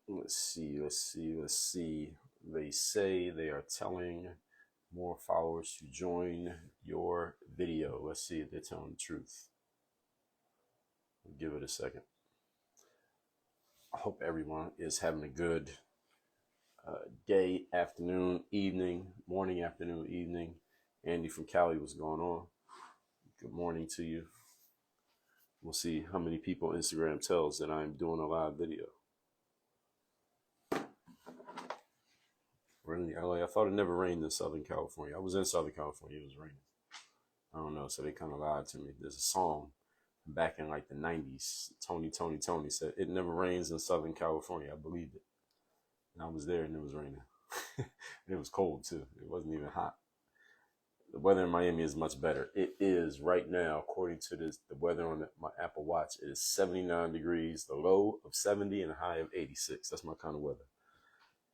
Let's see. They say they are telling more followers to join your video. Let's see if they're telling the truth. We'll give it a second. I hope everyone is having a good day, afternoon, evening, morning, afternoon, evening. Andy from Cali, what's going on? Good morning to you. We'll see how many people Instagram tells that I'm doing a live video. We're in LA. I thought it never rained in Southern California. I was in Southern California. It was raining. I don't know. So they kind of lied to me. There's a song back in like the 90s. Tony said, "It never rains in Southern California." I believed it. And I was there and it was raining. It was cold too. It wasn't even hot. The weather in Miami is much better. It is right now, according to the weather on my Apple Watch, it is 79 degrees, the low of 70 and a high of 86. That's my kind of weather.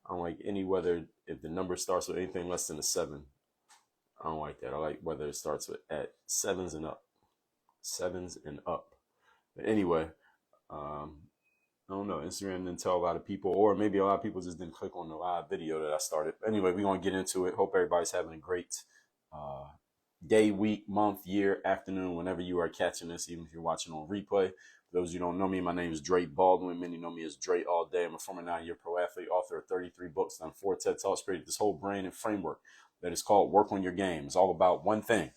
I don't like any weather if the number starts with anything less than a 7. I don't like that. I like weather that starts with at 7s and up. 7s and up. But anyway, I don't know. Instagram didn't tell a lot of people, or maybe a lot of people just didn't click on the live video that I started. Anyway, we're going to get into it. Hope everybody's having a great day, week, month, year, afternoon, whenever you are catching this, even if you're watching on replay. For those of you who don't know me, my name is Dre Baldwin. Many know me as Dre all day. I'm a former 9-year pro athlete, author of 33 books, and 4 TED Talks, created this whole brand and framework that is called Work on Your Game. It's all about one thing.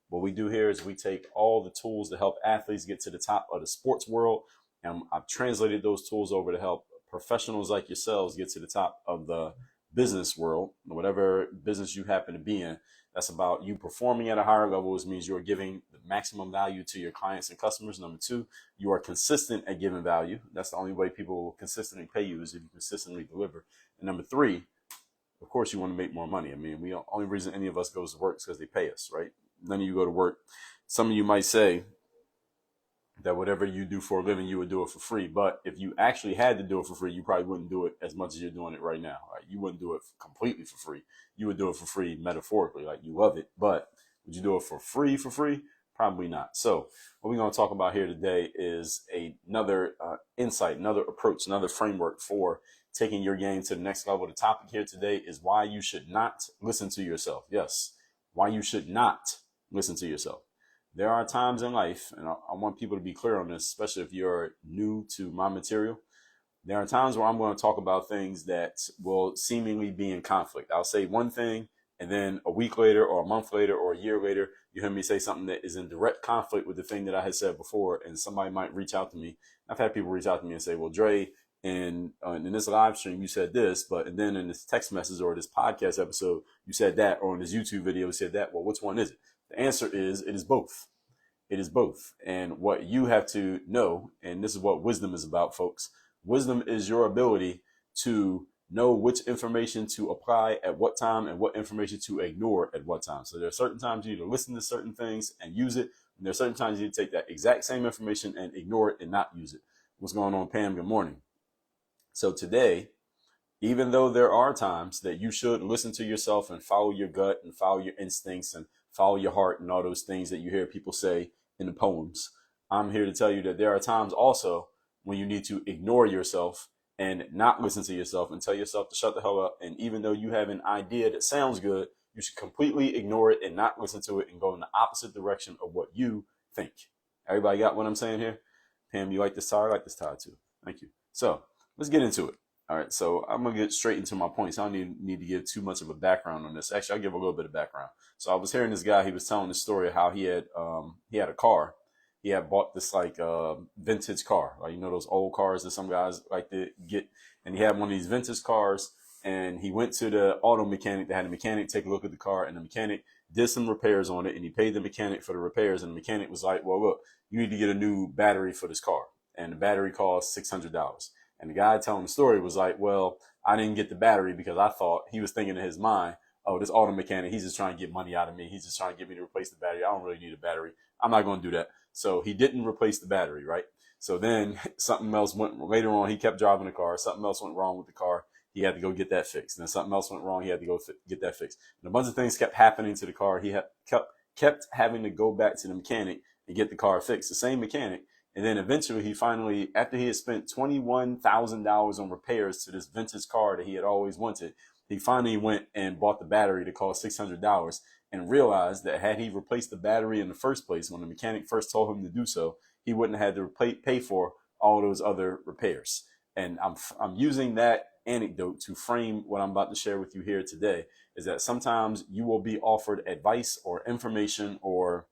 What we do here is we take all the tools to help athletes get to the top of the sports world, and I've translated those tools over to help professionals like yourselves get to the top of the business world, whatever business you happen to be in. That's about you performing at a higher level, which means you're giving the maximum value to your clients and customers. Number 2, you are consistent at giving value. That's the only way people will consistently pay you, is if you consistently deliver. And number 3, of course, you want to make more money. I mean, the only reason any of us goes to work is because they pay us, right? None of you go to work. Some of you might say that whatever you do for a living, you would do it for free. But if you actually had to do it for free, you probably wouldn't do it as much as you're doing it right now. Right? You wouldn't do it completely for free. You would do it for free metaphorically, like you love it. But would you do it for free? Probably not. So what we're going to talk about here today is another insight, another approach, another framework for taking your game to the next level. The topic here today is why you should not listen to yourself. Yes, why you should not listen to yourself. There are times in life, and I want people to be clear on this, especially if you're new to my material. There are times where I'm going to talk about things that will seemingly be in conflict. I'll say one thing, and then a week later or a month later or a year later, you hear me say something that is in direct conflict with the thing that I had said before, and somebody might reach out to me. I've had people reach out to me and say, well, Dre, in this live stream, you said this, and then in this text message or this podcast episode, you said that, or in this YouTube video, you said that. Well, which one is it? The answer is it is both. It is both. And what you have to know, and this is what wisdom is about, folks. Wisdom is your ability to know which information to apply at what time and what information to ignore at what time. So there are certain times you need to listen to certain things and use it. And there are certain times you need to take that exact same information and ignore it and not use it. What's going on, Pam? Good morning. So today, even though there are times that you should listen to yourself and follow your gut and follow your instincts and follow your heart and all those things that you hear people say in the poems, I'm here to tell you that there are times also when you need to ignore yourself and not listen to yourself and tell yourself to shut the hell up. And even though you have an idea that sounds good, you should completely ignore it and not listen to it and go in the opposite direction of what you think. Everybody got what I'm saying here? Pam, you like this tie? I like this tie too. Thank you. So let's get into it. All right, so I'm going to get straight into my points. I don't need to give too much of a background on this. Actually, I'll give a little bit of background. So I was hearing this guy, he was telling the story of how he had a car. He had bought this vintage car. Like, you know, those old cars that some guys like to get. And he had one of these vintage cars, and he went to the auto mechanic. They had a mechanic take a look at the car, and the mechanic did some repairs on it, and he paid the mechanic for the repairs. And the mechanic was like, well, look, you need to get a new battery for this car. And the battery cost $600. And the guy telling the story was like, well, I didn't get the battery because I thought, he was thinking in his mind, oh, this auto mechanic, he's just trying to get money out of me. He's just trying to get me to replace the battery. I don't really need a battery. I'm not going to do that. So he didn't replace the battery, right? So then something else went later on. He kept driving the car. Something else went wrong with the car. He had to go get that fixed. And then something else went wrong. He had to go get that fixed. And a bunch of things kept happening to the car. He kept having to go back to the mechanic and get the car fixed. The same mechanic. And then eventually he finally, after he had spent $21,000 on repairs to this vintage car that he had always wanted, he finally went and bought the battery that cost $600 and realized that had he replaced the battery in the first place, when the mechanic first told him to do so, he wouldn't have had to pay for all those other repairs. And I'm using that anecdote to frame what I'm about to share with you here today, is that sometimes you will be offered advice or information or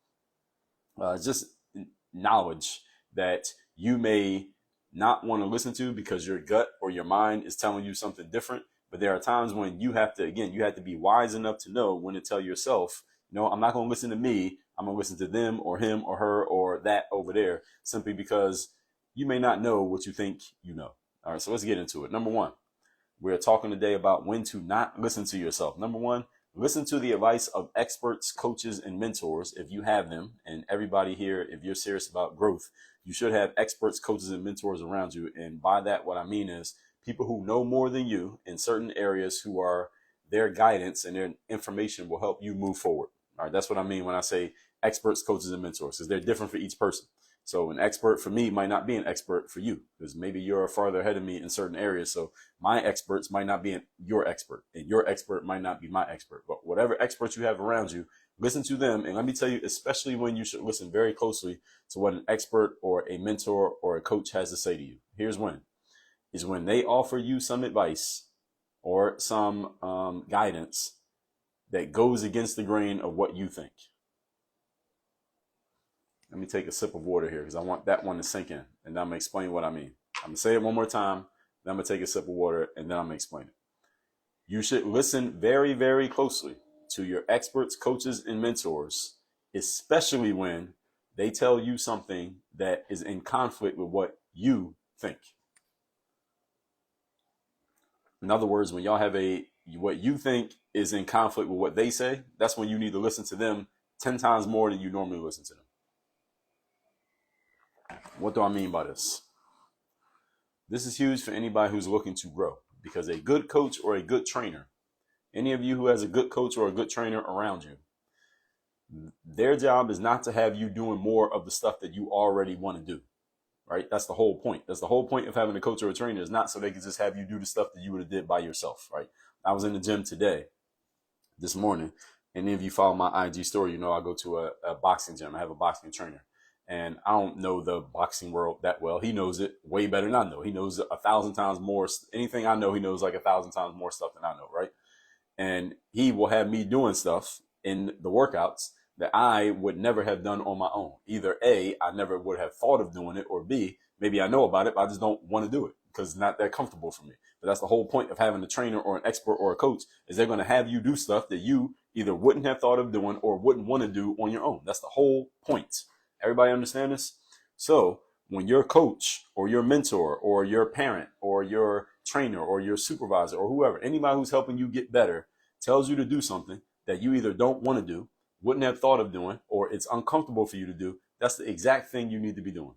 just knowledge that you may not want to listen to because your gut or your mind is telling you something different. But there are times when you have to be wise enough to know when to tell yourself, no, I'm not going to listen to me. I'm going to listen to them or him or her or that over there, simply because you may not know what you think you know. All right, so let's get into it. Number one, we're talking today about when to not listen to yourself. Number one, listen to the advice of experts, coaches, and mentors if you have them. And everybody here, if you're serious about growth, you should have experts, coaches, and mentors around you. And by that, what I mean is people who know more than you in certain areas, who are their guidance and their information will help you move forward. All right, that's what I mean when I say experts, coaches, and mentors, because they're different for each person. So an expert for me might not be an expert for you, because maybe you're farther ahead of me in certain areas. So my experts might not be your expert, and your expert might not be my expert. But whatever experts you have around you, listen to them. And let me tell you, especially when you should listen very closely to what an expert or a mentor or a coach has to say to you. Here's when. Is when they offer you some advice or some guidance that goes against the grain of what you think. Let me take a sip of water here because I want that one to sink in, and I'm going to explain what I mean. I'm going to say it one more time, then I'm going to take a sip of water, and then I'm going to explain it. You should listen very, very closely to your experts, coaches, and mentors, especially when they tell you something that is in conflict with what you think. In other words, when y'all have what you think is in conflict with what they say, that's when you need to listen to them 10 times more than you normally listen to them. What do I mean by this? This is huge for anybody who's looking to grow, because a good coach or a good trainer, any of you who has a good coach or a good trainer around you, their job is not to have you doing more of the stuff that you already want to do, right? That's the whole point. That's the whole point of having a coach or a trainer, is not so they can just have you do the stuff that you would have did by yourself, right? I was in the gym this morning. Any of you follow my IG story, you know I go to a boxing gym. I have a boxing trainer. And I don't know the boxing world that well. He knows it way better than I know. He knows 1,000 times more. Anything I know, he knows like 1,000 times more stuff than I know, right? And he will have me doing stuff in the workouts that I would never have done on my own. Either A, I never would have thought of doing it, or B, maybe I know about it, but I just don't want to do it because it's not that comfortable for me. But that's the whole point of having a trainer or an expert or a coach, is they're going to have you do stuff that you either wouldn't have thought of doing or wouldn't want to do on your own. That's the whole point. Everybody understand this? So when your coach or your mentor or your parent or your trainer or your supervisor or whoever, anybody who's helping you get better, tells you to do something that you either don't want to do, wouldn't have thought of doing, or it's uncomfortable for you to do, that's the exact thing you need to be doing.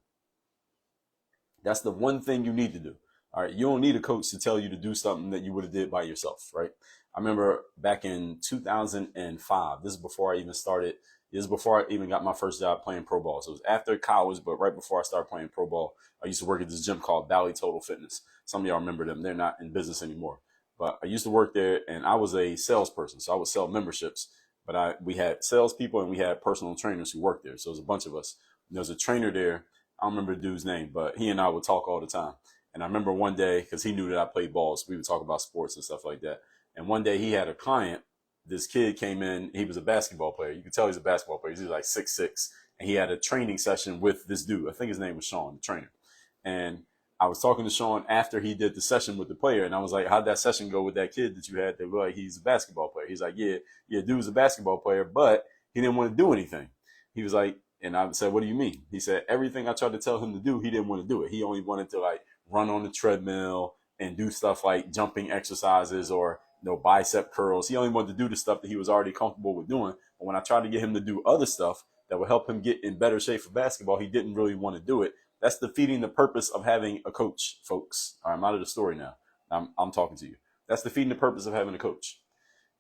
That's the one thing you need to do. All right. You don't need a coach to tell you to do something that you would have did by yourself, right? I remember back in 2005, this is before I even got my first job playing pro ball. So it was after college, but right before I started playing pro ball, I used to work at this gym called Valley Total Fitness. Some of y'all remember them. They're not in business anymore. But I used to work there, and I was a salesperson. So I would sell memberships. But we had salespeople and we had personal trainers who worked there. So it was a bunch of us. And there was a trainer there. I don't remember the dude's name, but he and I would talk all the time. And I remember one day, because he knew that I played ball, so we would talk about sports and stuff like that. And one day he had a client. This kid came in. He was a basketball player. You could tell he's a basketball player. He was like 6'6", and he had a training session with this dude. I think his name was Sean, the trainer. And I was talking to Sean after he did the session with the player, and I was like, "How'd that session go with that kid that you had that looked like he's a basketball player?" He's like, "Yeah, dude's a basketball player, but he didn't want to do anything." He was like, and I said, "What do you mean?" He said, "Everything I tried to tell him to do, he didn't want to do it. He only wanted to like run on the treadmill and do stuff like jumping exercises or bicep curls. He only wanted to do the stuff that he was already comfortable with doing. But when I tried to get him to do other stuff that would help him get in better shape for basketball, he didn't really want to do it." That's defeating the purpose of having a coach, folks. All right, I'm out of the story now. I'm talking to you. That's defeating the purpose of having a coach.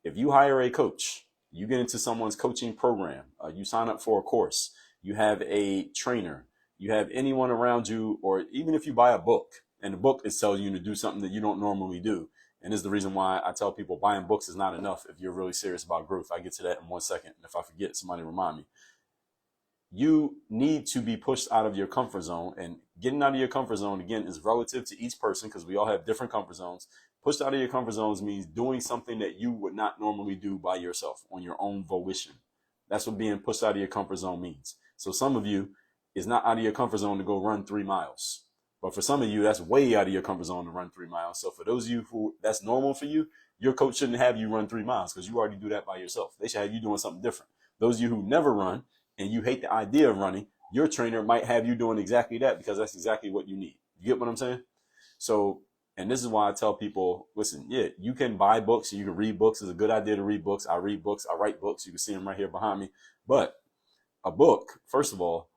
If you hire a coach, you get into someone's coaching program, you sign up for a course, you have a trainer, you have anyone around you, or even if you buy a book and the book is telling you to do something that you don't normally do. And this is the reason why I tell people buying books is not enough if you're really serious about growth. I get to that in 1 second. And if I forget, somebody remind me. You need to be pushed out of your comfort zone, and getting out of your comfort zone, again, is relative to each person because we all have different comfort zones. Pushed out of your comfort zones means doing something that you would not normally do by yourself on your own volition. That's what being pushed out of your comfort zone means. So some of you, it's not out of your comfort zone to go run 3 miles. But for some of you, that's way out of your comfort zone to run 3 miles. So for those of you who that's normal for you, your coach shouldn't have you run 3 miles because you already do that by yourself. They should have you doing something different. Those of you who never run and you hate the idea of running, your trainer might have you doing exactly that because that's exactly what you need. You get what I'm saying? So, and this is why I tell people, listen, yeah, you can buy books and you can read books. It's a good idea to read books. I read books. I write books. You can see them right here behind me. But a book, first of all,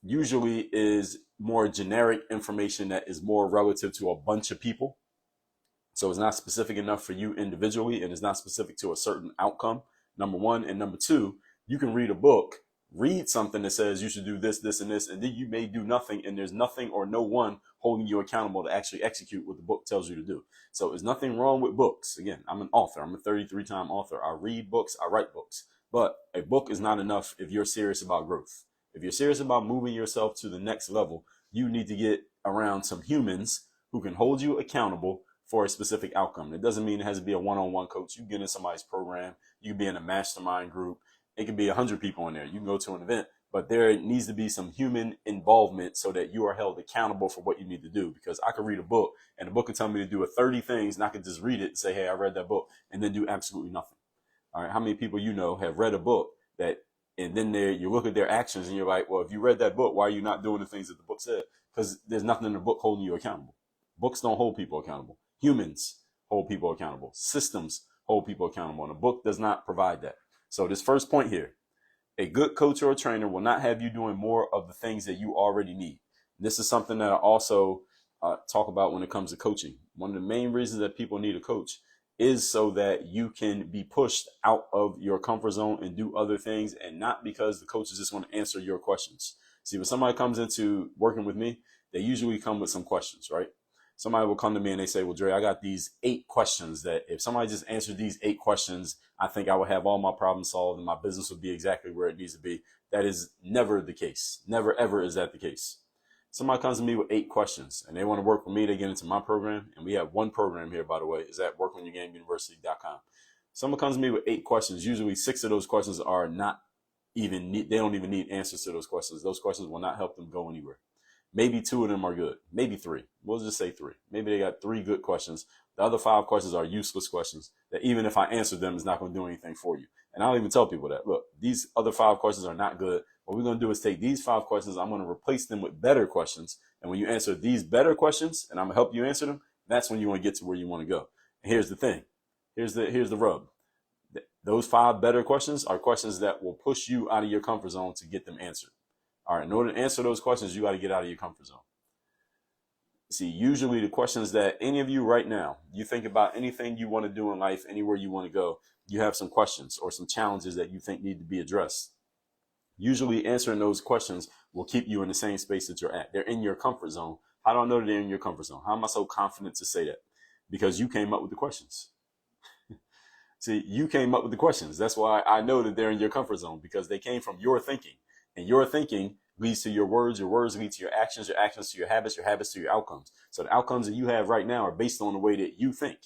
usually is more generic information that is more relative to a bunch of people. So it's not specific enough for you individually, and it's not specific to a certain outcome, number one. And number two, you can read a book, read something that says you should do this, this, and this, and then you may do nothing, and there's nothing or no one holding you accountable to actually execute what the book tells you to do. So there's nothing wrong with books. Again, I'm an author. I'm a 33-time author. I read books. I write books. But a book is not enough if you're serious about growth. If you're serious about moving yourself to the next level, you need to get around some humans who can hold you accountable for a specific outcome. It doesn't mean it has to be a one-on-one coach. You can get in somebody's program. You can be in a mastermind group. It could be 100 people in there. You can go to an event, but there needs to be some human involvement so that you are held accountable for what you need to do. Because I could read a book and the book could tell me to do 30 things and I could just read it and say, hey, I read that book, and then do absolutely nothing. All right. How many people you know have read a book that, and then you look at their actions and you're like, well, if you read that book, why are you not doing the things that the book said? Because there's nothing in the book holding you accountable. Books don't hold people accountable. Humans hold people accountable. Systems hold people accountable. And a book does not provide that. So this first point here, a good coach or a trainer will not have you doing more of the things that you already need. This is something that I also talk about when it comes to coaching. One of the main reasons that people need a coach is so that you can be pushed out of your comfort zone and do other things, and not because the coach is just going to answer your questions. See, when somebody comes into working with me, they usually come with some questions, right? Somebody will come to me and they say, well, Dre, I got these 8 questions that if somebody just answered these 8 questions, I think I would have all my problems solved and my business would be exactly where it needs to be. That is never the case. Never, ever is that the case. Somebody comes to me with 8 questions and they want to work with me to get into my program. And we have one program here, by the way, is at workonyourgameuniversity.com. Someone comes to me with 8 questions. Usually 6 of those questions are not even, they don't even need answers to those questions. Those questions will not help them go anywhere. Maybe 2 of them are good. Maybe 3. We'll just say 3. Maybe they got 3 good questions. The other 5 questions are useless questions that even if I answer them, it's not going to do anything for you. And I don't even tell people that. Look, these other 5 questions are not good. What we're going to do is take these 5 questions. I'm going to replace them with better questions. And when you answer these better questions, and I'm going to help you answer them, that's when you want to get to where you want to go. And here's the thing. Here's the rub. Those 5 better questions are questions that will push you out of your comfort zone to get them answered. All right, in order to answer those questions, you got to get out of your comfort zone. See, usually the questions that any of you right now, you think about anything you want to do in life, anywhere you want to go, you have some questions or some challenges that you think need to be addressed. Usually answering those questions will keep you in the same space that you're at. They're in your comfort zone. How do I know that they're in your comfort zone? How am I so confident to say that? Because you came up with the questions. See, you came up with the questions. That's why I know that they're in your comfort zone, because they came from your thinking. And your thinking leads to your words lead to your actions to your habits to your outcomes. So the outcomes that you have right now are based on the way that you think.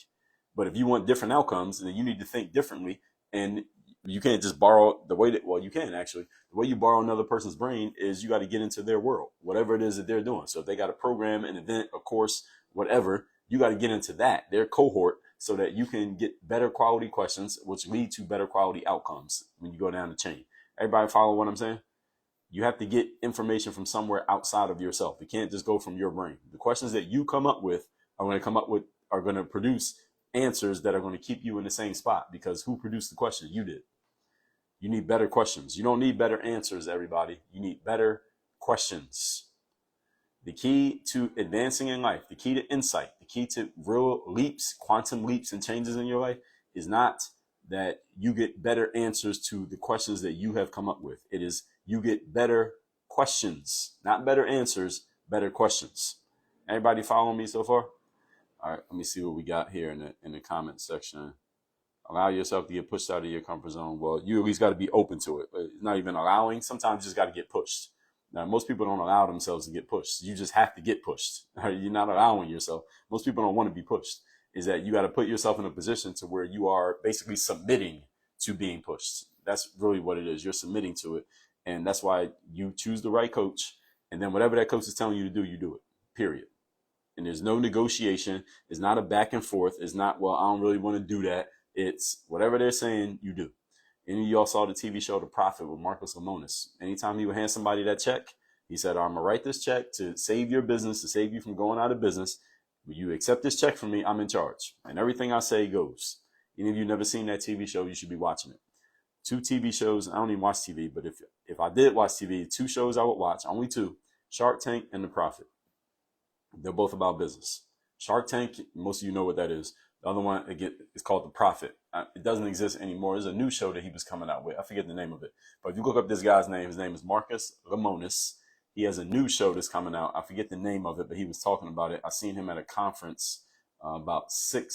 But if you want different outcomes, then you need to think differently. And you can't just borrow the way that, well, you can actually. The way you borrow another person's brain is you got to get into their world, whatever it is that they're doing. So if they got a program, an event, a course, whatever, you got to get into that, their cohort, so that you can get better quality questions, which lead to better quality outcomes when you go down the chain. Everybody follow what I'm saying? You have to get information from somewhere outside of yourself. It can't just go from your brain. The questions that you come up with are going to produce answers that are going to keep you in the same spot, because who produced the question? You did. You need better questions. You don't need better answers, everybody. You need better questions. The key to advancing in life, the key to insight, the key to real leaps, quantum leaps and changes in your life is not that you get better answers to the questions that you have come up with. It is you get better questions, not better answers, better questions. Everybody following me so far? All right, let me see what we got here in the comment section. Allow yourself to get pushed out of your comfort zone. Well, you at least got to be open to it. It's not even allowing. Sometimes you just got to get pushed. Now, most people don't allow themselves to get pushed. You just have to get pushed. You're not allowing yourself. Most people don't want to be pushed. Is that you got to put yourself in a position to where you are basically submitting to being pushed. That's really what it is. You're submitting to it. And that's why you choose the right coach. And then whatever that coach is telling you do it, period. And there's no negotiation. It's not a back and forth. It's not, well, I don't really want to do that. It's whatever they're saying, you do. Any of y'all saw the TV show The Prophet with Marcus Lemonis. Anytime he would hand somebody that check, he said, I'm going to write this check to save your business, to save you from going out of business. When you accept this check from me, I'm in charge. And everything I say goes. Any of you never seen that TV show, you should be watching it. 2 TV shows. I don't even watch TV, but if I did watch TV, 2 shows I would watch, only 2, Shark Tank and The Prophet. They're both about business. Shark Tank, most of you know what that is. The other one, it's called The Prophet. It doesn't exist anymore. There's a new show that he was coming out with. I forget the name of it. But if you look up this guy's name, his name is Marcus Lemonis. He has a new show that's coming out. I forget the name of it, but he was talking about it. I seen him at a conference about 7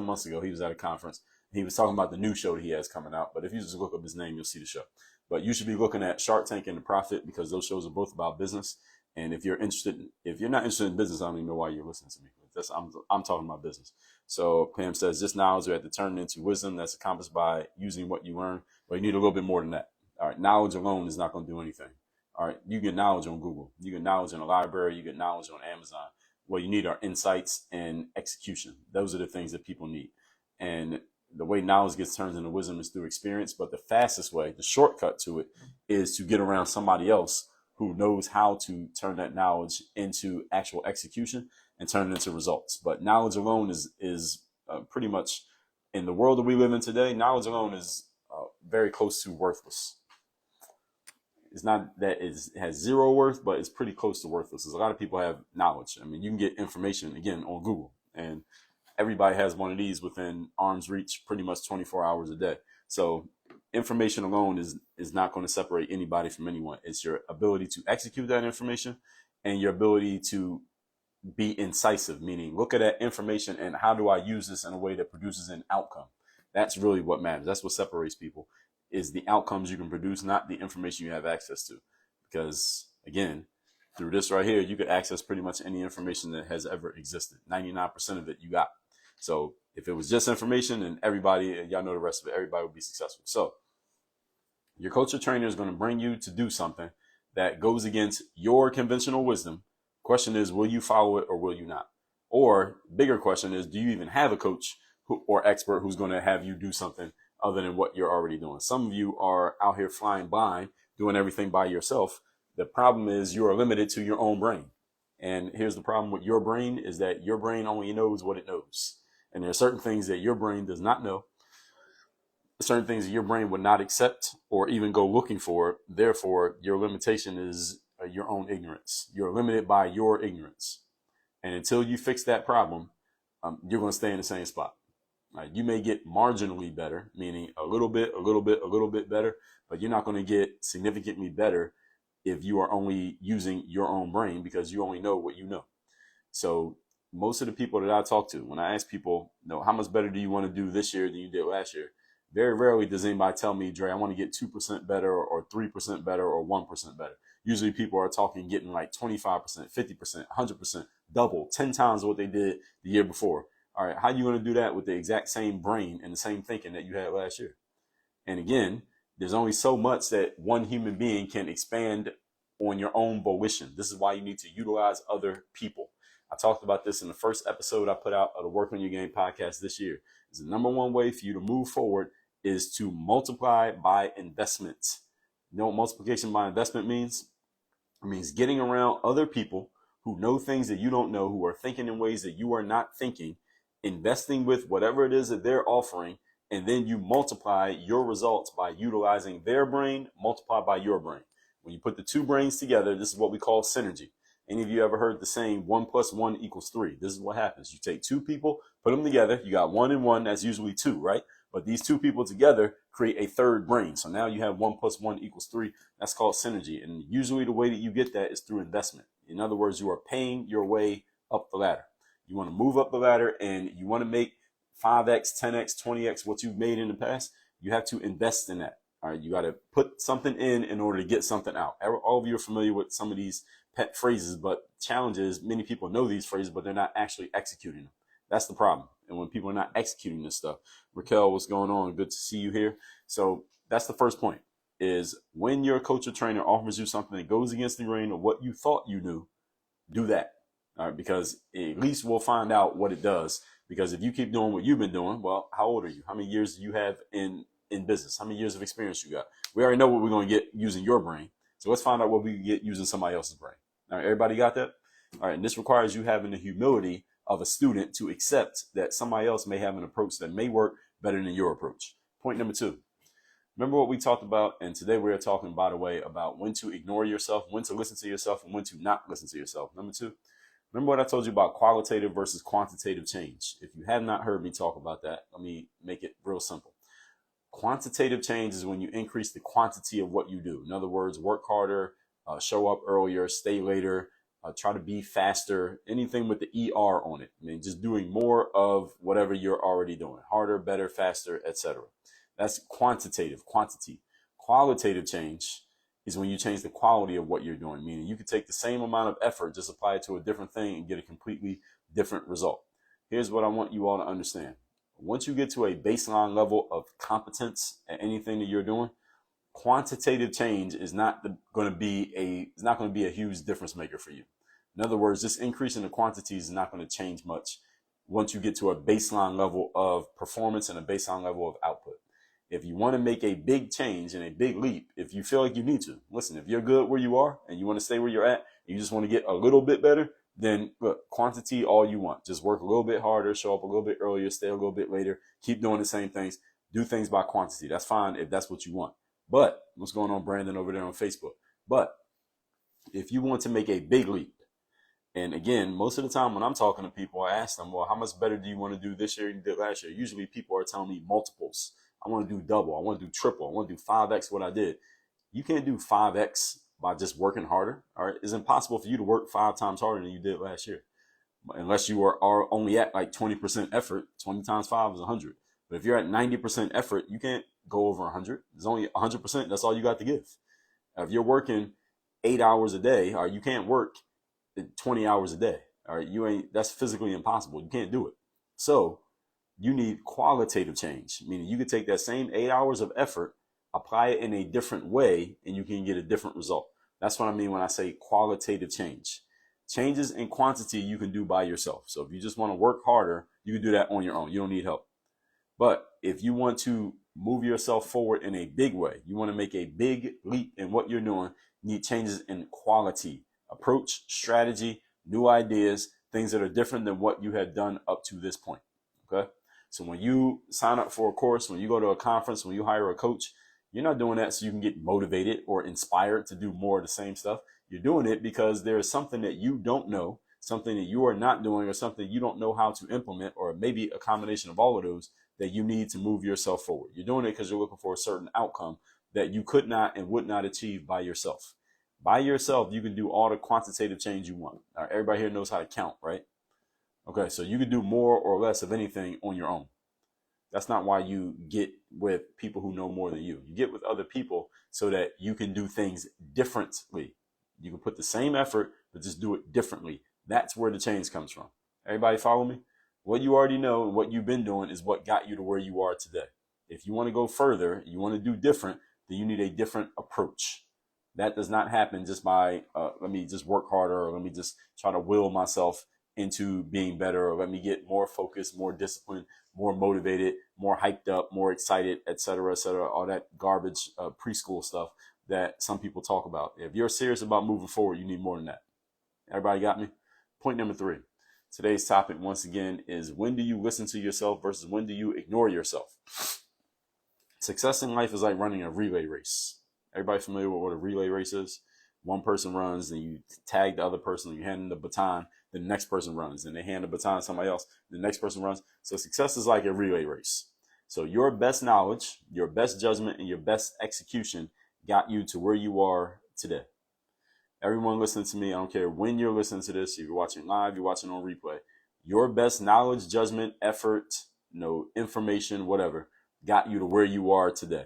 months ago. He was at a conference. He was talking about the new show that he has coming out. But if you just look up his name, you'll see the show. But you should be looking at Shark Tank and The Prophet because those shows are both about business. And if you're not interested in business, I don't even know why you're listening to me. I'm talking about business. So Pam says, this knowledge we have to turn into wisdom that's accomplished by using what you learn. But you need a little bit more than that. All right. Knowledge alone is not going to do anything. All right. You get knowledge on Google. You get knowledge in a library. You get knowledge on Amazon. What you need are insights and execution. Those are the things that people need. And the way knowledge gets turned into wisdom is through experience. But the fastest way, the shortcut to it, is to get around somebody else who knows how to turn that knowledge into actual execution and turn it into results. But knowledge alone is pretty much, in the world that we live in today, knowledge alone is very close to worthless. It's not that it has zero worth, but it's pretty close to worthless. Because a lot of people have knowledge. I mean, you can get information, again, on Google. And everybody has one of these within arm's reach pretty much 24 hours a day. So information alone is not going to separate anybody from anyone. It's your ability to execute that information and your ability to be incisive, meaning look at that information and how do I use this in a way that produces an outcome. That's really what matters. That's what separates people, is the outcomes you can produce, not the information you have access to. Because again, through this right here, you could access pretty much any information that has ever existed. 99% of it you got. So if it was just information, and everybody, y'all know the rest of it, everybody would be successful. So your coach or trainer is going to bring you to do something that goes against your conventional wisdom. Question is, will you follow it or will you not? Or bigger question is, do you even have a coach or expert who's going to have you do something other than what you're already doing? Some of you are out here flying blind, doing everything by yourself. The problem is you are limited to your own brain. And here's the problem with your brain, is that your brain only knows what it knows. And there are certain things that your brain does not know, certain things that your brain would not accept or even go looking for. Therefore, your limitation is your own ignorance. You're limited by your ignorance. And until you fix that problem, you're going to stay in the same spot. You may get marginally better, meaning a little bit better, but you're not going to get significantly better if you are only using your own brain, because you only know what you know. So most of the people that I talk to, when I ask people, how much better do you want to do this year than you did last year? Very rarely does anybody tell me, Dre, I want to get 2% better or 3% better or 1% better. Usually people are talking getting like 25%, 50%, 100%, double, 10 times what they did the year before. All right, how are you going to do that with the exact same brain and the same thinking that you had last year? And again, there's only so much that one human being can expand on your own volition. This is why you need to utilize other people. I talked about this in the first episode I put out of the Work on Your Game podcast this year. It's the number one way for you to move forward is to multiply by investment. You know what multiplication by investment means? It means getting around other people who know things that you don't know, who are thinking in ways that you are not thinking, investing with whatever it is that they're offering, and then you multiply your results by utilizing their brain, multiplied by your brain. When you put the two brains together, this is what we call synergy. Any of you ever heard the saying 1 + 1 = 3? This is what happens. You take two people, put them together. You got 1 and 1. That's usually 2, right? But these two people together create a third brain. So now you have 1 + 1 = 3. That's called synergy. And usually the way that you get that is through investment. In other words, you are paying your way up the ladder. You want to move up the ladder and you want to make 5x, 10x, 20x what you've made in the past. You have to invest in that. All right, you got to put something in order to get something out. All of you are familiar with some of these pet phrases, but challenge is many people know these phrases, but they're not actually executing them. That's the problem. And when people are not executing this stuff, Raquel, what's going on? Good to see you here. So that's the first point, is when your coach or trainer offers you something that goes against the grain of what you thought you knew, do that. All right, because at least we'll find out what it does. Because if you keep doing what you've been doing, well, how old are you? How many years do you have in business? How many years of experience you got? We already know what we're going to get using your brain. So let's find out what we can get using somebody else's brain. All right, everybody got that? All right, and this requires you having the humility of a student to accept that somebody else may have an approach that may work better than your approach. Point number 2. Remember what we talked about, and today we're talking, by the way, about when to ignore yourself, when to listen to yourself, and when to not listen to yourself. Number 2, remember what I told you about qualitative versus quantitative change. If you have not heard me talk about that, let me make it real simple. Quantitative change is when you increase the quantity of what you do. In other words, work harder, show up earlier, stay later, try to be faster, anything with the ER on it. I mean, just doing more of whatever you're already doing, harder, better, faster, etc. That's quantitative, quantity. Qualitative change is when you change the quality of what you're doing, meaning you could take the same amount of effort, just apply it to a different thing and get a completely different result. Here's what I want you all to understand. Once you get to a baseline level of competence at anything that you're doing, quantitative change is not going to be a huge difference maker for you. In other words, this increase in the quantities is not going to change much once you get to a baseline level of performance and a baseline level of output. If you want to make a big change and a big leap, if you feel like you need to, listen, if you're good where you are and you want to stay where you're at, and you just want to get a little bit better, then look, quantity all you want. Just work a little bit harder, show up a little bit earlier, stay a little bit later, keep doing the same things, do things by quantity. That's fine if that's what you want. But what's going on, Brandon, over there on Facebook? But if you want to make a big leap, and again, most of the time when I'm talking to people, I ask them, well, how much better do you want to do this year than you did last year? Usually people are telling me multiples. I want to do double. I want to do triple. I want to do 5x what I did. You can't do 5x by just working harder. All right. It's impossible for you to work 5 times harder than you did last year. Unless you are only at like 20% effort. 20 times 5 is 100. But if you're at 90% effort, you can't go over 100. It's only 100%. That's all you got to give. If you're working 8 hours a day, or you can't work 20 hours a day. All right. That's physically impossible. You can't do it. So you need qualitative change, meaning you could take that same 8 hours of effort, apply it in a different way, and you can get a different result. That's what I mean when I say qualitative change. Changes in quantity you can do by yourself. So if you just want to work harder, you can do that on your own. You don't need help. But if you want to move yourself forward in a big way, you want to make a big leap in what you're doing, you need changes in quality, approach, strategy, new ideas, things that are different than what you had done up to this point. Okay? So when you sign up for a course, when you go to a conference, when you hire a coach, you're not doing that so you can get motivated or inspired to do more of the same stuff. You're doing it because there is something that you don't know, something that you are not doing, or something you don't know how to implement, or maybe a combination of all of those that you need to move yourself forward. You're doing it because you're looking for a certain outcome that you could not and would not achieve by yourself. By yourself, you can do all the quantitative change you want. All right, everybody here knows how to count, right? Okay, so you can do more or less of anything on your own. That's not why you get with people who know more than you. You get with other people so that you can do things differently. You can put the same effort, but just do it differently. That's where the change comes from. Everybody follow me? What you already know and what you've been doing is what got you to where you are today. If you want to go further, you want to do different, then you need a different approach. That does not happen just by, let me just work harder, or let me just try to will myself into being better, or let me get more focused, more disciplined, more motivated, more hyped up, more excited, et cetera, all that garbage preschool stuff that some people talk about. If you're serious about moving forward, you need more than that. Everybody got me? Point number 3. Today's topic, once again, is when do you listen to yourself versus when do you ignore yourself? Success in life is like running a relay race. Everybody familiar with what a relay race is? One person runs, and you tag the other person, and you hand them the baton, the next person runs, and they hand the baton to somebody else, the next person runs. So success is like a relay race. So your best knowledge, your best judgment, and your best execution got you to where you are today. Everyone listening to me, I don't care when you're listening to this, if you're watching live, you're watching on replay, your best knowledge, judgment, effort, information, whatever, got you to where you are today.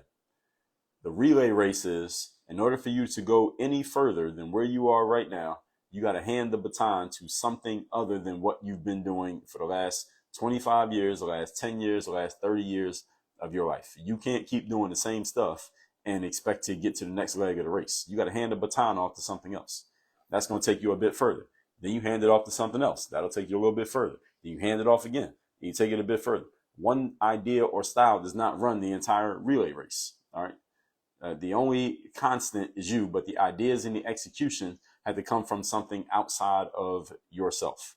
The relay race is, in order for you to go any further than where you are right now, you got to hand the baton to something other than what you've been doing for the last 25 years, the last 10 years, the last 30 years of your life. You can't keep doing the same stuff and expect to get to the next leg of the race. You got to hand the baton off to something else. That's going to take you a bit further. Then you hand it off to something else. That'll take you a little bit further. Then you hand it off again. And you take it a bit further. One idea or style does not run the entire relay race. All right. The only constant is you, but the ideas and the execution had to come from something outside of yourself.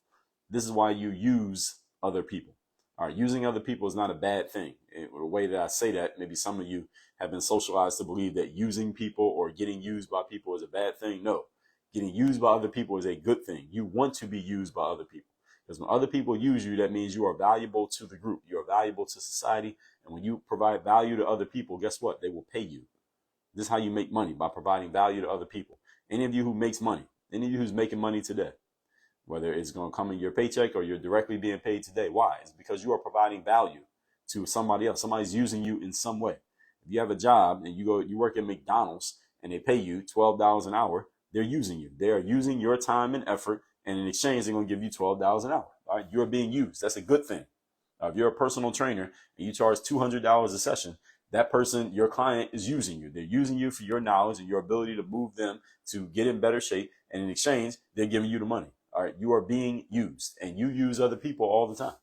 This is why you use other people. All right, using other people is not a bad thing. The way that I say that, maybe some of you have been socialized to believe that using people or getting used by people is a bad thing. No, getting used by other people is a good thing. You want to be used by other people, because when other people use you, that means you are valuable to the group. You are valuable to society. And when you provide value to other people, guess what? They will pay you. This is how you make money, by providing value to other people. Any of you who makes money, any of you who's making money today, whether it's going to come in your paycheck or you're directly being paid today. Why? It's because you are providing value to somebody else. Somebody's using you in some way. If you have a job and you work at McDonald's and they pay you $12 an hour, they're using you. They are using your time and effort, and in exchange, they're going to give you $12 an hour. All right? You're being used. That's a good thing. If you're a personal trainer and you charge $200 a session, that person, your client, is using you. They're using you for your knowledge and your ability to move them to get in better shape. And in exchange, they're giving you the money. All right. You are being used, and you use other people all the time.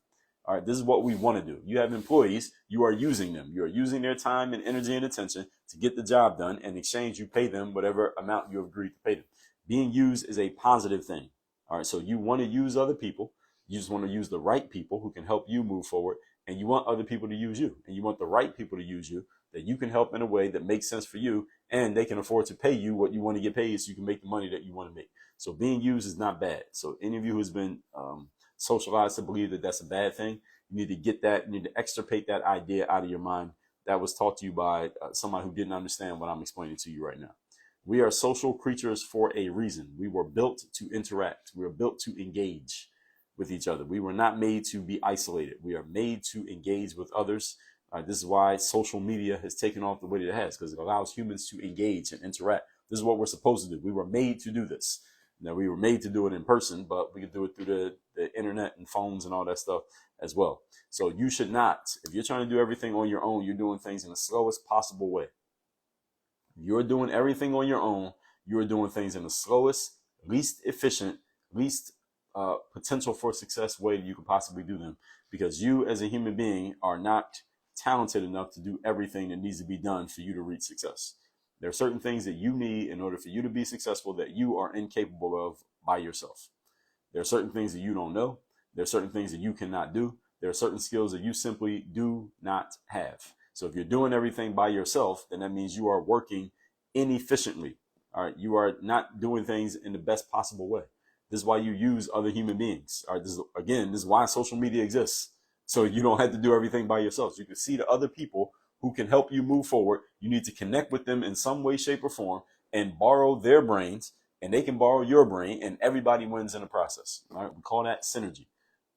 All right. This is what we want to do. You have employees. You are using them. You are using their time and energy and attention to get the job done. In exchange, you pay them whatever amount you have agreed to pay them. Being used is a positive thing. All right. So you want to use other people. You just want to use the right people who can help you move forward. And you want other people to use you, and you want the right people to use you that you can help in a way that makes sense for you, and they can afford to pay you what you want to get paid so you can make the money that you want to make. So being used is not bad. So any of you who's been socialized to believe that that's a bad thing, you need to get that, you need to extirpate that idea out of your mind. That was taught to you by somebody who didn't understand what I'm explaining to you right now. We are social creatures for a reason. We were built to interact. We were built to engage with each other. We were not made to be isolated. We are made to engage with others. This is why social media has taken off the way that it has, because it allows humans to engage and interact. This is what we're supposed to do. We were made to do this. Now, we were made to do it in person, but we could do it through the internet and phones and all that stuff as well. So you should not, if you're trying to do everything on your own, you're doing things in the slowest possible way. If you're doing everything on your own, you're doing things in the slowest, least efficient, least potential for success way that you could possibly do them, because you as a human being are not talented enough to do everything that needs to be done for you to reach success. There are certain things that you need in order for you to be successful that you are incapable of by yourself. There are certain things that you don't know. There are certain things that you cannot do. There are certain skills that you simply do not have. So if you're doing everything by yourself, then that means you are working inefficiently. All right. You are not doing things in the best possible way. This is why you use other human beings. All right, this is why social media exists. So you don't have to do everything by yourself. So you can see the other people who can help you move forward. You need to connect with them in some way, shape, or form and borrow their brains, and they can borrow your brain, and everybody wins in the process. All right, we call that synergy.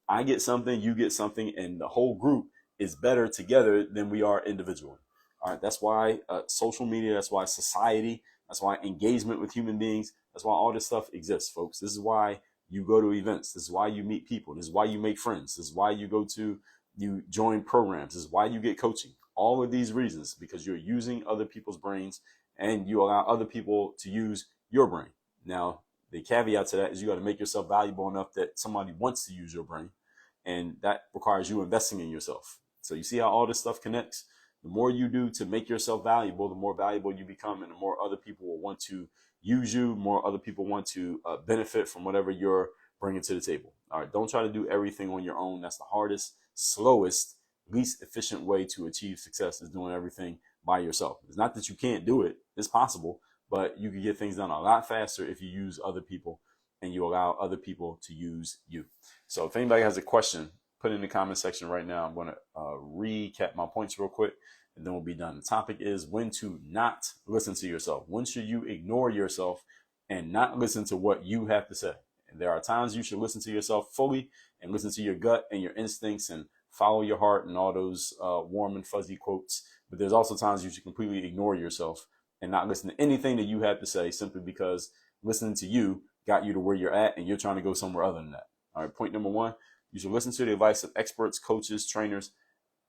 I get something, you get something, and the whole group is better together than we are individually. All right, that's why social media, that's why society, that's why engagement with human beings, that's why all this stuff exists, folks. This is why you go to events. This is why you meet people. This is why you make friends. This is why you join programs. This is why you get coaching. All of these reasons, because you're using other people's brains and you allow other people to use your brain. Now, the caveat to that is you got to make yourself valuable enough that somebody wants to use your brain. And that requires you investing in yourself. So you see how all this stuff connects? The more you do to make yourself valuable, the more valuable you become, and the more other people will want to use you, more other people want to benefit from whatever you're bringing to the table. All right, don't try to do everything on your own. That's the hardest, slowest, least efficient way to achieve success, is doing everything by yourself. It's not that you can't do it. It's possible, but you can get things done a lot faster if you use other people and you allow other people to use you. So if anybody has a question put it in the comment section right now. I'm going to recap my points real quick, and then we'll be done. The topic is when to not listen to yourself. When should you ignore yourself and not listen to what you have to say? And there are times you should listen to yourself fully and listen to your gut and your instincts and follow your heart and all those warm and fuzzy quotes. But there's also times you should completely ignore yourself and not listen to anything that you have to say, simply because listening to you got you to where you're at and you're trying to go somewhere other than that. All right, point number one, you should listen to the advice of experts, coaches, trainers,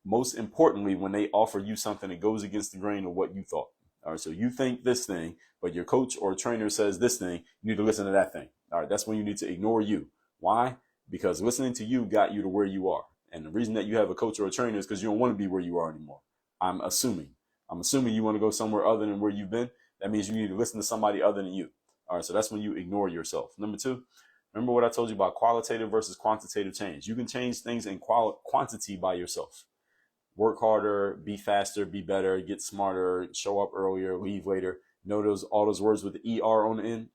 most importantly, when they offer you something that goes against the grain of what you thought. All right, so you think this thing, but your coach or trainer says this thing, you need to listen to that thing. All right, that's when you need to ignore you. Why? Because listening to you got you to where you are. And the reason that you have a coach or a trainer is because you don't want to be where you are anymore. I'm assuming you want to go somewhere other than where you've been. That means you need to listen to somebody other than you. All right, so that's when you ignore yourself. Number two, remember what I told you about qualitative versus quantitative change. You can change things in quantity by yourself. Work harder, be faster, be better, get smarter, show up earlier, leave later. Know all those words with the ER on the end,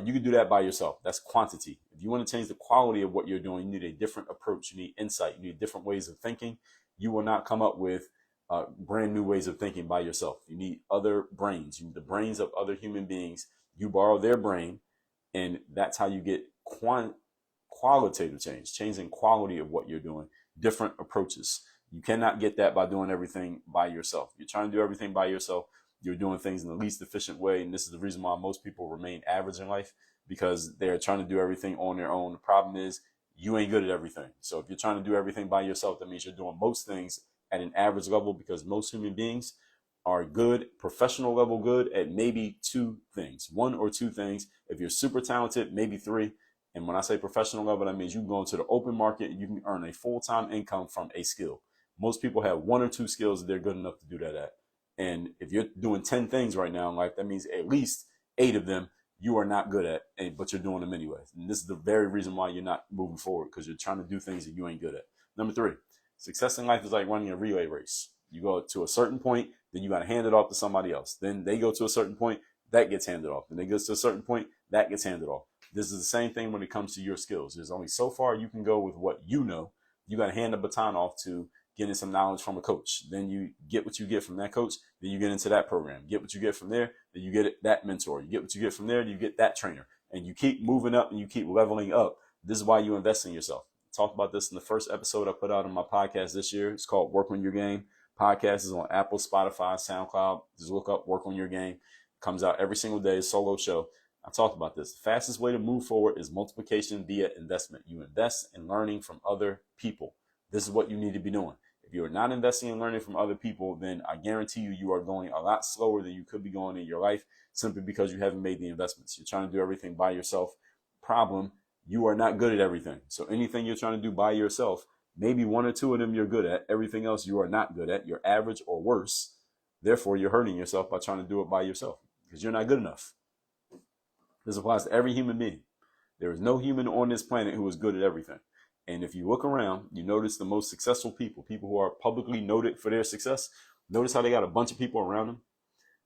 you can do that by yourself. That's quantity. If you want to change the quality of what you're doing, you need a different approach. You need insight. You need different ways of thinking. You will not come up with brand new ways of thinking by yourself. You need other brains. You need the brains of other human beings. You borrow their brain, and that's how you get qualitative change, changing quality of what you're doing, different approaches. You cannot get that by doing everything by yourself. You're trying to do everything by yourself. You're doing things in the least efficient way. And this is the reason why most people remain average in life, because they're trying to do everything on their own. The problem is you ain't good at everything. So if you're trying to do everything by yourself, that means you're doing most things at an average level, because most human beings are good, professional level good at maybe two things, one or two things. If you're super talented, maybe three. And when I say professional level, that means you can go into the open market and you can earn a full-time income from a skill. Most people have one or two skills that they're good enough to do that at. And if you're doing 10 things right now in life, that means at least 8 of them you are not good at, but you're doing them anyway. And this is the very reason why you're not moving forward, because you're trying to do things that you ain't good at. Number 3, success in life is like running a relay race. You go to a certain point, then you got to hand it off to somebody else. Then they go to a certain point, that gets handed off. Then they go to a certain point, that gets handed off. This is the same thing when it comes to your skills. There's only so far you can go with what you know. You got to hand the baton off to getting some knowledge from a coach. Then you get what you get from that coach. Then you get into that program. Get what you get from there. Then you get that mentor. You get what you get from there. You get that trainer. And you keep moving up and you keep leveling up. This is why you invest in yourself. I talked about this in the first episode I put out on my podcast this year. It's called Work on Your Game. Podcast is on Apple, Spotify, SoundCloud. Just look up Work on Your Game. It comes out every single day. Solo show. I talked about this. The fastest way to move forward is multiplication via investment. You invest in learning from other people. This is what you need to be doing. If you're not investing in learning from other people, then I guarantee you are going a lot slower than you could be going in your life, simply because you haven't made the investments. You're trying to do everything by yourself. Problem, you are not good at everything. So anything you're trying to do by yourself, maybe 1 or 2 of them you're good at. Everything else you are not good at. You're average or worse. Therefore, you're hurting yourself by trying to do it by yourself, because you're not good enough. This applies to every human being. There is no human on this planet who is good at everything. And if you look around, you notice the most successful people who are publicly noted for their success, notice how they got a bunch of people around them.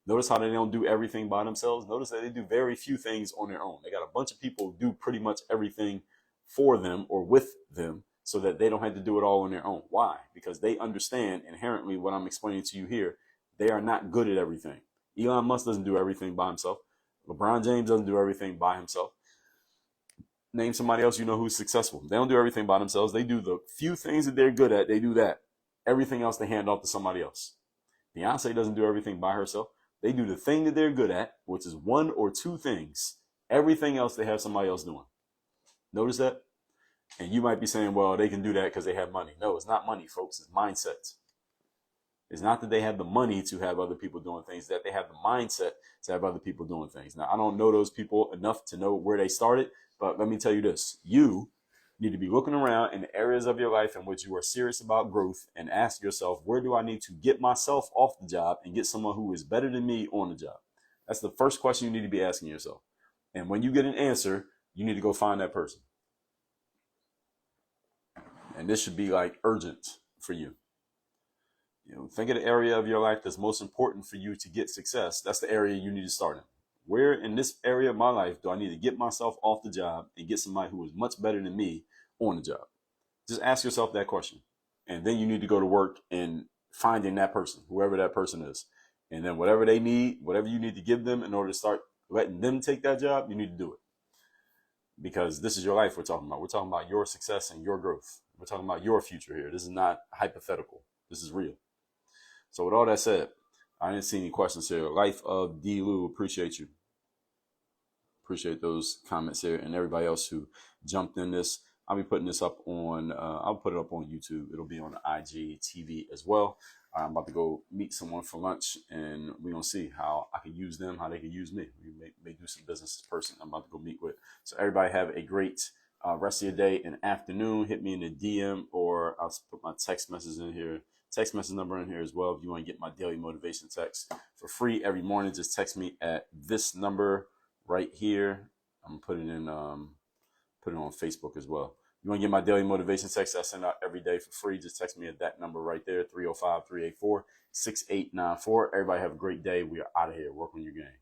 Notice how they don't do everything by themselves. Notice that they do very few things on their own. They got a bunch of people who do pretty much everything for them or with them, so that they don't have to do it all on their own. Why? Because they understand inherently what I'm explaining to you here. They are not good at everything. Elon Musk doesn't do everything by himself. LeBron James doesn't do everything by himself. Name somebody else you know who's successful. They don't do everything by themselves. They do the few things that they're good at. They do that. Everything else they hand off to somebody else. Beyonce doesn't do everything by herself. They do the thing that they're good at, which is 1 or 2 things. Everything else they have somebody else doing. Notice that? And you might be saying, well, they can do that because they have money. No, it's not money, folks. It's mindset. It's not that they have the money to have other people doing things, that they have the mindset to have other people doing things. Now, I don't know those people enough to know where they started, but let me tell you this. You need to be looking around in the areas of your life in which you are serious about growth and ask yourself, where do I need to get myself off the job and get someone who is better than me on the job? That's the first question you need to be asking yourself. And when you get an answer, you need to go find that person. And this should be like urgent for you. Think of the area of your life that's most important for you to get success. That's the area you need to start in. Where in this area of my life do I need to get myself off the job and get somebody who is much better than me on the job? Just ask yourself that question. And then you need to go to work and finding that person, whoever that person is. And then whatever they need, whatever you need to give them in order to start letting them take that job, you need to do it. Because this is your life we're talking about. We're talking about your success and your growth. We're talking about your future here. This is not hypothetical. This is real. So with all that said, I didn't see any questions here. Life of D. Lou, appreciate you. Appreciate those comments here and everybody else who jumped in this. I'll be putting this up on, I'll put it up on YouTube. It'll be on the IGTV as well. I'm about to go meet someone for lunch, and we're going to see how I can use them, how they can use me. We may do some business this person I'm about to go meet with. So everybody have a great rest of your day and afternoon. Hit me in the DM, or I'll put my text message in here, text message number in here as well. If you want to get my daily motivation text for free every morning, just text me at this number right here. I'm putting in, put it on Facebook as well. You want to get my daily motivation text I send out every day for free, just text me at that number right there, 305-384-6894. Everybody have a great day. We are out of here. Work on your game.